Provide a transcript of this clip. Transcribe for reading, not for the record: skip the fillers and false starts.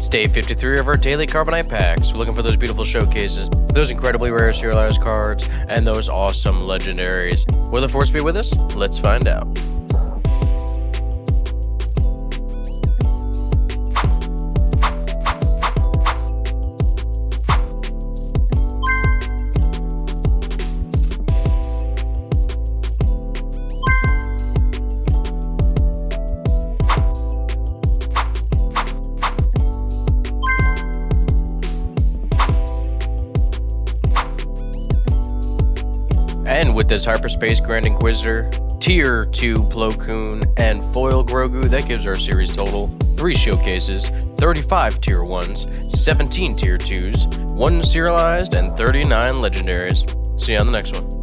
It's day 53 of our daily Carbonite packs. We're looking for those beautiful showcases, those incredibly rare serialized cards, and those awesome legendaries. Will the force be with us? Let's find out. And with this Hyperspace Grand Inquisitor, Tier 2 Plo Koon, and Foil Grogu, that gives our series total 3 showcases, 35 Tier 1s, 17 Tier 2s, 1 Serialized, and 39 Legendaries. See you on the next one.